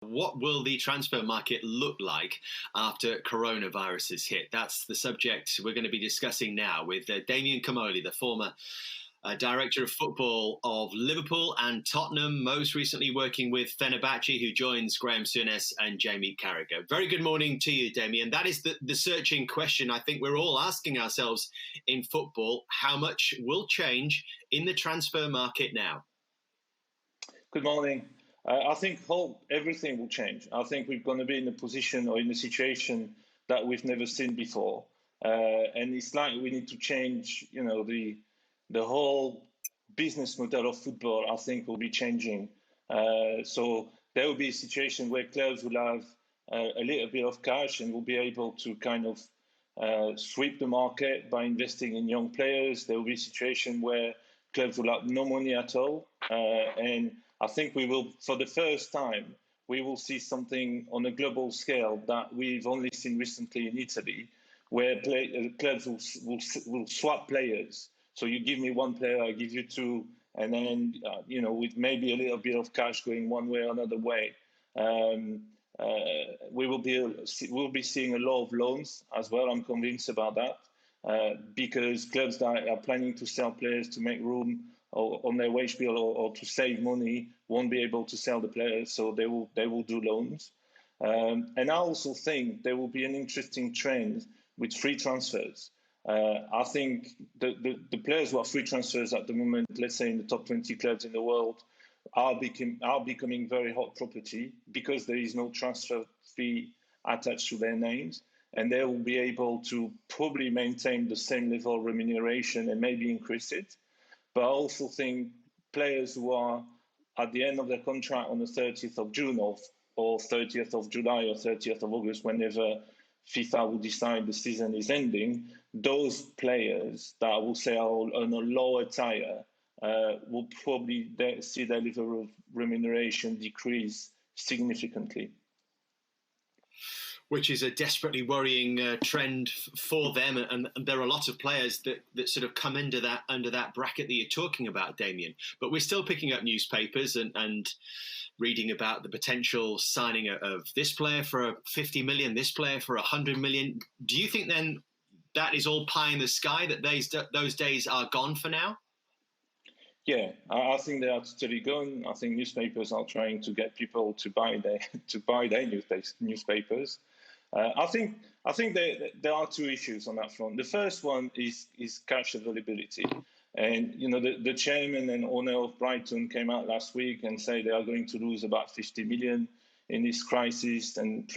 What will the transfer market look like after coronavirus has hit? That's the subject we're going to be discussing now with Damien Comolli, the former director of football of Liverpool and Tottenham, most recently working with Fenerbahce, who joins Graham Souness and Jamie Carragher. Very good morning to you, Damien. That is the searching question I think we're all asking ourselves in football. How much will change in the transfer market now? Good morning. I think everything will change. I think we're going to be in a position or in a situation that we've never seen before. And it's like we need to change, the whole business model of football, I think, will be changing. So there will be a situation where clubs will have a little bit of cash and will be able to kind of sweep the market by investing in young players. There will be a situation where clubs will have no money at all. And I think we will, for the first time, we will see something on a global scale that we've only seen recently in Italy, where clubs will swap players. So you give me one player, I give you two, and then with maybe a little bit of cash going one way or another way. We'll be seeing a lot of loans as well. I'm convinced about that because clubs that are planning to sell players to make room or on their wage bill or to save money won't be able to sell the players, so they will do loans. And I also think there will be an interesting trend with free transfers. I think the players who are free transfers at the moment, let's say in the top 20 clubs in the world, are becoming very hot property because there is no transfer fee attached to their names, and they will be able to probably maintain the same level of remuneration and maybe increase it. But I also think players who are at the end of their contract on the 30th of June or 30th of July or 30th of August, whenever FIFA will decide the season is ending, those players that will say are on a lower tier will probably see their level of remuneration decrease significantly. Which is a desperately worrying trend for them, and there are a lot of players that sort of come under that bracket that you're talking about, Damien. But we're still picking up newspapers and reading about the potential signing of this player for 50 million, this player for 100 million. Do you think then that is all pie in the sky, that those days are gone for now? Yeah, I think they are totally gone. I think newspapers are trying to get people to buy their newspapers. I think there are two issues on that front. The first one is cash availability. And, the chairman and owner of Brighton came out last week and said they are going to lose about 50 million in this crisis. And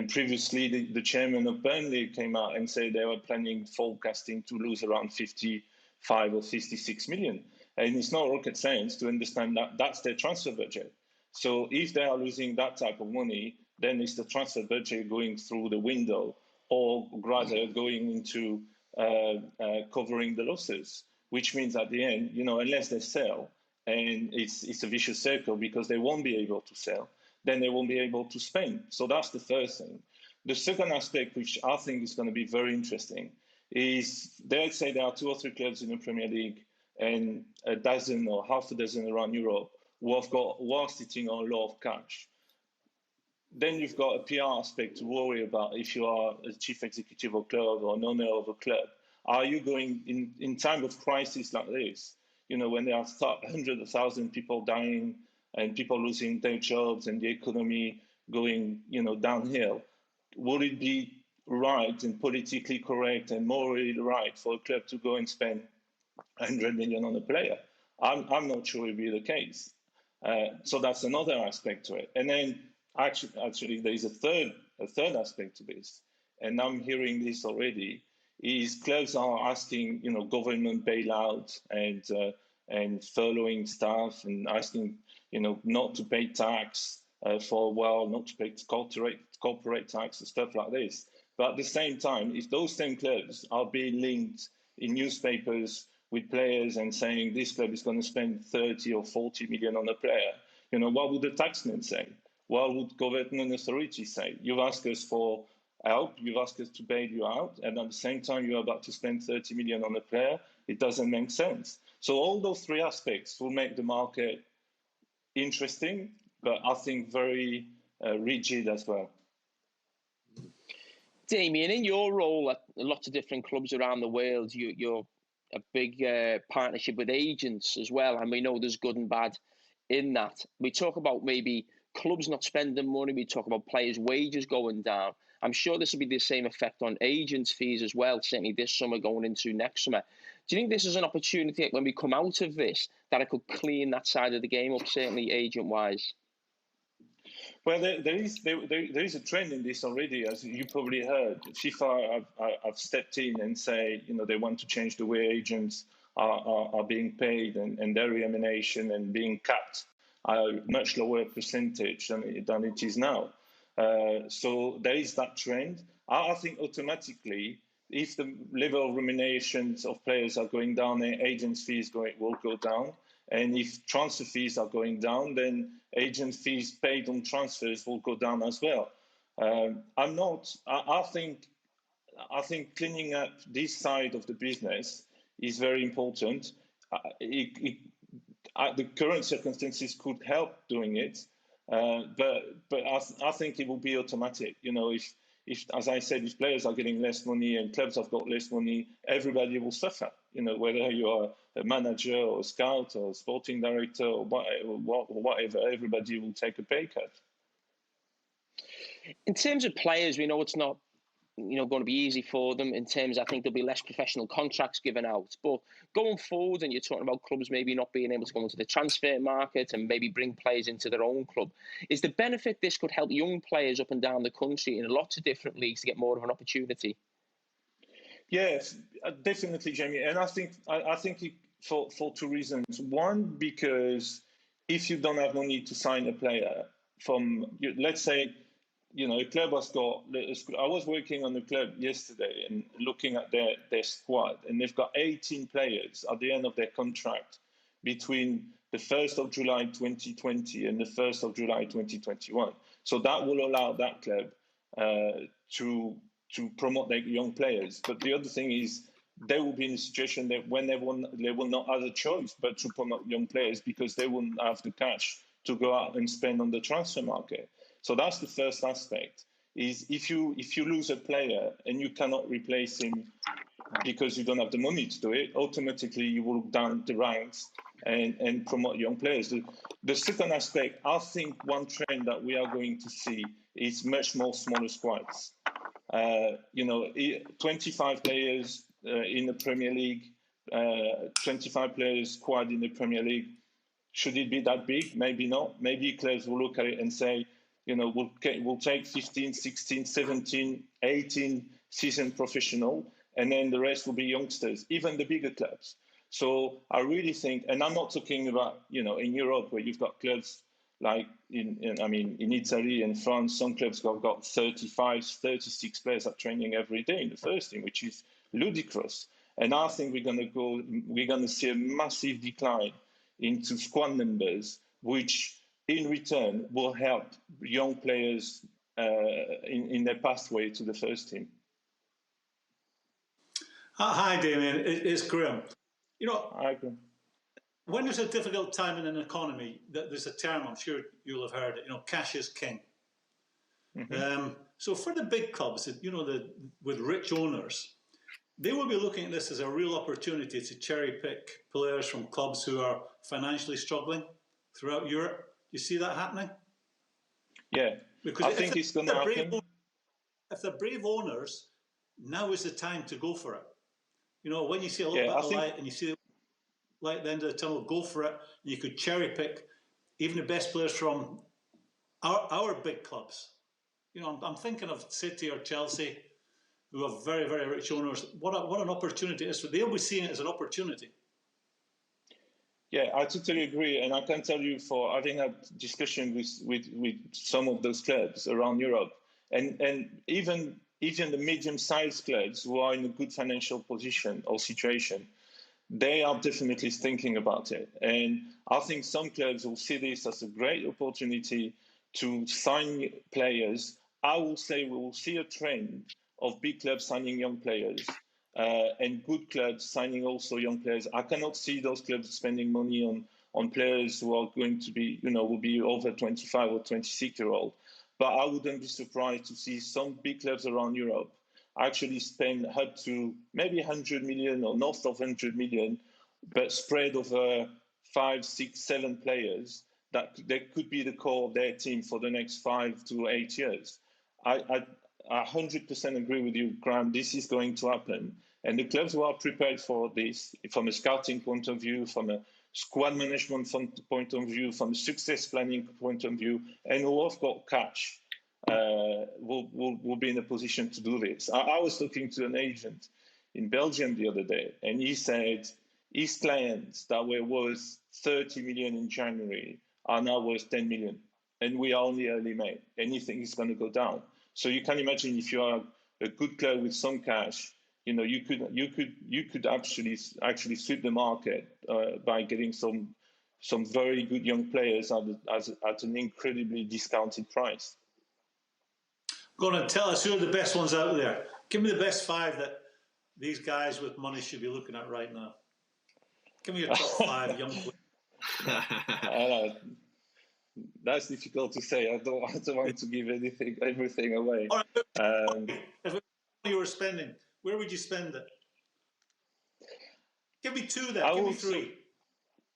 previously, the chairman of Burnley came out and said they were forecasting to lose around 55 or 56 million. And it's not rocket science to understand that that's their transfer budget. So if they are losing that type of money, then it's the transfer budget going through the window, or rather going into covering the losses, which means at the end, unless they sell, and it's a vicious circle because they won't be able to sell, then they won't be able to spend. So that's the first thing. The second aspect, which I think is going to be very interesting, is let's say there are 2 or 3 clubs in the Premier League and a dozen or half a dozen around Europe who are sitting on a lot of cash. Then you've got a PR aspect to worry about if you are a chief executive of a club or an owner of a club. Are you going in time of crisis like this, when there are hundreds of thousands of people dying and people losing their jobs and the economy going, downhill? Would it be right and politically correct and morally right for a club to go and spend 100 million on a player? I'm not sure it would be the case. So that's another aspect to it. And then actually there is a third aspect to this, and I'm hearing this already, is clubs are asking, government bailouts and furloughing staff and asking, not to pay tax for a while, not to pay corporate tax and stuff like this. But at the same time, if those same clubs are being linked in newspapers with players and saying this club is going to spend 30 or 40 million on a player, what would the taxman say? What would government authorities say? You've asked us for help, you've asked us to bail you out, and at the same time you're about to spend 30 million on a player. It doesn't make sense. So all those three aspects will make the market interesting, but I think very rigid as well. Damien, in your role at lots of different clubs around the world, you're a big partnership with agents as well, and we know there's good and bad in that. We talk about maybe clubs not spending money, we talk about players' wages going down. I'm sure this will be the same effect on agents' fees as well, certainly this summer going into next summer. Do you think this is an opportunity when we come out of this that it could clean that side of the game up, certainly agent-wise? Well, there is a trend in this already, as you probably heard. FIFA have stepped in and say, they want to change the way agents are being paid and their remuneration and being capped at a much lower percentage than it is now. So there is that trend. I think automatically, if the level of remunerations of players are going down, then agents' fees will go down. And if transfer fees are going down, then agent fees paid on transfers will go down as well. I think cleaning up this side of the business is very important. The current circumstances could help doing it, but I think it will be automatic. If, as I said, if players are getting less money and clubs have got less money, everybody will suffer. Whether you are a manager or a scout or a sporting director or whatever, everybody will take a pay cut. In terms of players, we know it's not going to be easy for them. In terms, I think there'll be less professional contracts given out. But going forward, and you're talking about clubs maybe not being able to go into the transfer market and maybe bring players into their own club, is the benefit this could help young players up and down the country in lots of different leagues to get more of an opportunity? Yes, definitely, Jamie. And I think for two reasons. One, because if you don't have money to sign a player from, let's say, a club has got. I was working on a club yesterday and looking at their squad, and they've got 18 players at the end of their contract between the 1st of July 2020 and the 1st of July 2021. So that will allow that club to promote their young players. But the other thing is they will be in a situation that when they will not have a choice but to promote young players because they won't have the cash to go out and spend on the transfer market. So that's the first aspect, is if you lose a player and you cannot replace him because you don't have the money to do it, automatically you will look down the ranks and promote young players. The second aspect, I think one trend that we are going to see is much more smaller squads. 25 players in the Premier League, 25 players squad in the Premier League. Should it be that big? Maybe not. Maybe clubs will look at it and say, we'll take 15, 16, 17, 18 seasoned professional, and then the rest will be youngsters, even the bigger clubs. So I really think, and I'm not talking about, in Europe where you've got clubs like in Italy and France, some clubs have got 35, 36 players at training every day in the first team, which is ludicrous. And I think we're going to see a massive decline into squad numbers, which in return will help young players in their pathway to the first team. Hi, Damien. It's Graham. Hi, Graham. When there's a difficult time in an economy, there's a term, I'm sure you'll have heard it, cash is king. Mm-hmm. So for the big clubs, with rich owners, they will be looking at this as a real opportunity to cherry pick players from clubs who are financially struggling throughout Europe. You see that happening? Yeah, because I think it's going to happen. If they're brave owners, now is the time to go for it. When you see a little bit of light and you see light at the end of the tunnel, go for it. You could cherry pick even the best players from our big clubs. I'm thinking of City or Chelsea, who have very, very rich owners. What an opportunity it is. They'll be seeing it as an opportunity. Yeah, I totally agree. And I can tell you, for having had discussion with some of those clubs around Europe, and even the medium-sized clubs who are in a good financial position or situation, they are definitely thinking about it. And I think some clubs will see this as a great opportunity to sign players. I will say we will see a trend of big clubs signing young players and good clubs signing also young players. I cannot see those clubs spending money on players who are going to be, will be over 25 or 26-year-old. But I wouldn't be surprised to see some big clubs around Europe actually spend up to maybe 100 million or north of 100 million, but spread over 5, 6, 7 players that they could be the core of their team for the next 5 to 8 years. I 100% agree with you, Graham. This is going to happen. And the clubs who are prepared for this, from a scouting point of view, from a squad management point of view, from a success planning point of view, and who have got cash, will be in a position to do this. I was talking to an agent in Belgium the other day, and he said his clients that were worth 30 million in January are now worth 10 million. And we are only early May. Anything is going to go down. So you can imagine if you are a good club with some cash, you could actually sweep the market by getting some very good young players at an incredibly discounted price. Go on and tell us who are the best ones out there. Give me the best 5 that these guys with money should be looking at right now. Give me your top 5 young players. That's difficult to say. I don't want to give everything away. All right, if you were spending, where would you spend it? Give me 2 then. Give me 3.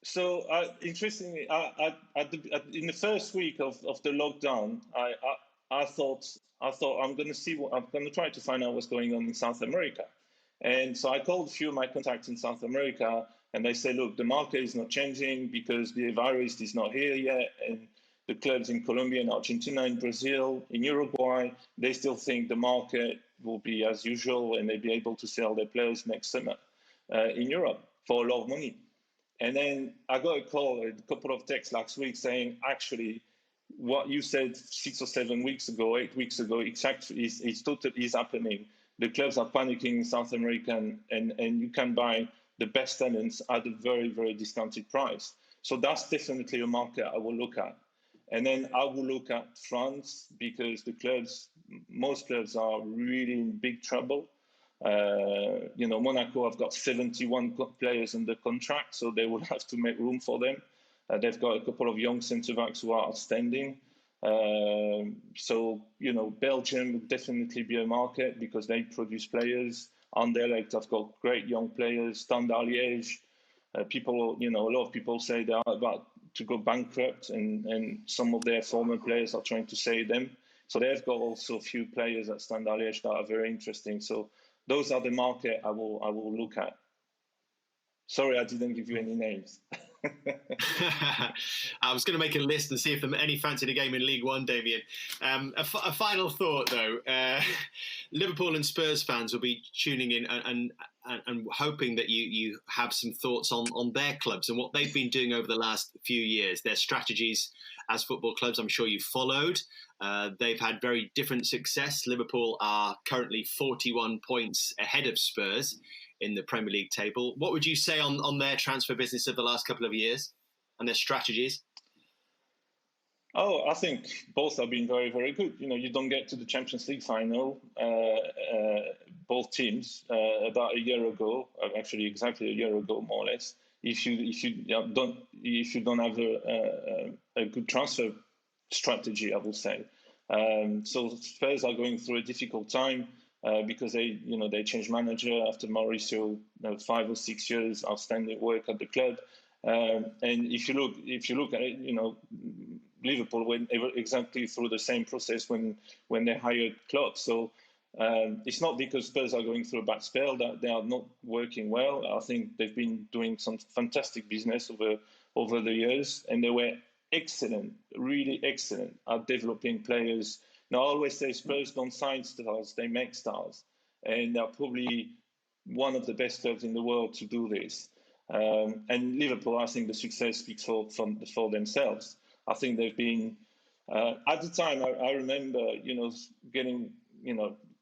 So interestingly, in the first week of the lockdown, I thought I'm going to try to find out what's going on in South America. And so I called a few of my contacts in South America, and they say, look, the market is not changing because the virus is not here yet. And the clubs in Colombia and Argentina and Brazil, in Uruguay, they still think the market will be as usual and they'll be able to sell their players next summer in Europe for a lot of money. And then I got a couple of texts last week saying, actually, what you said 6 or 7 weeks ago, 8 weeks ago, is totally happening. The clubs are panicking in South America, and you can buy the best talents at a very, very discounted price. So that's definitely a market I will look at. And then I will look at France because most clubs are really in big trouble. Monaco have got 71 players under contract, so they will have to make room for them. They've got a couple of young centre-backs who are outstanding. Belgium would definitely be a market because they produce players. Anderlecht have got great young players. Standard Liège, a lot of people say they are about to go bankrupt, and some of their former players are trying to save them. So they've got also a few players at Standard Liège that are very interesting. So those are the market I will look at. Sorry, I didn't give you any names. I was going to make a list and see if there any fancied a game in League One, Damien. A final thought, though. Liverpool and Spurs fans will be tuning in and hoping that you have some thoughts on their clubs and what they've been doing over the last few years, their strategies as football clubs. I'm sure you've followed. They've had very different success. Liverpool are currently 41 points ahead of Spurs in the Premier League table. What would you say on their transfer business of the last couple of years and their strategies? I think both have been very, very good. You don't get to the Champions League final, both teams, about a year ago, actually exactly a year ago, more or less, if you don't have a good transfer strategy, I would say. So Spurs are going through a difficult time. Because they changed manager after Mauricio, 5 or 6 years outstanding work at the club, and if you look at it, Liverpool went exactly through the same process when they hired Klopp. So it's not because Spurs are going through a bad spell that they are not working well. I think they've been doing some fantastic business over the years, and they were excellent, really excellent at developing players. Now, I always say Spurs don't sign stars, they make stars. And they're probably one of the best clubs in the world to do this. And Liverpool, I think the success speaks for themselves. I think they've been, at the time, I remember, getting,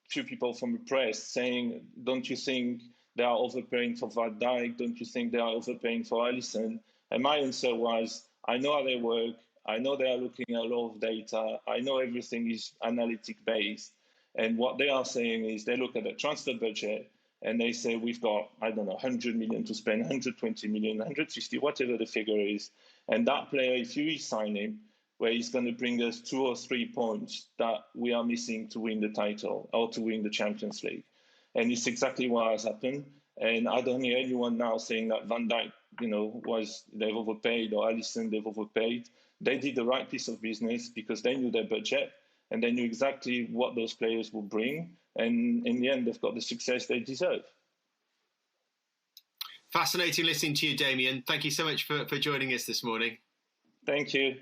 few people from the press saying, don't you think they are overpaying for Van Dijk? Don't you think they are overpaying for Alisson? And my answer was, I know how they work. I know they are looking at a lot of data. I know everything is analytic based. And what they are saying is they look at the transfer budget and they say, we've got, 100 million to spend, 120 million, 150, whatever the figure is. And that player, if you sign him, where he's going to bring us 2 or 3 points that we are missing to win the title or to win the Champions League. And it's exactly what has happened. And I don't hear anyone now saying that Van Dijk, they've overpaid, or Alisson, they've overpaid. They did the right piece of business because they knew their budget and they knew exactly what those players would bring. And in the end, they've got the success they deserve. Fascinating listening to you, Damien. Thank you so much for joining us this morning. Thank you.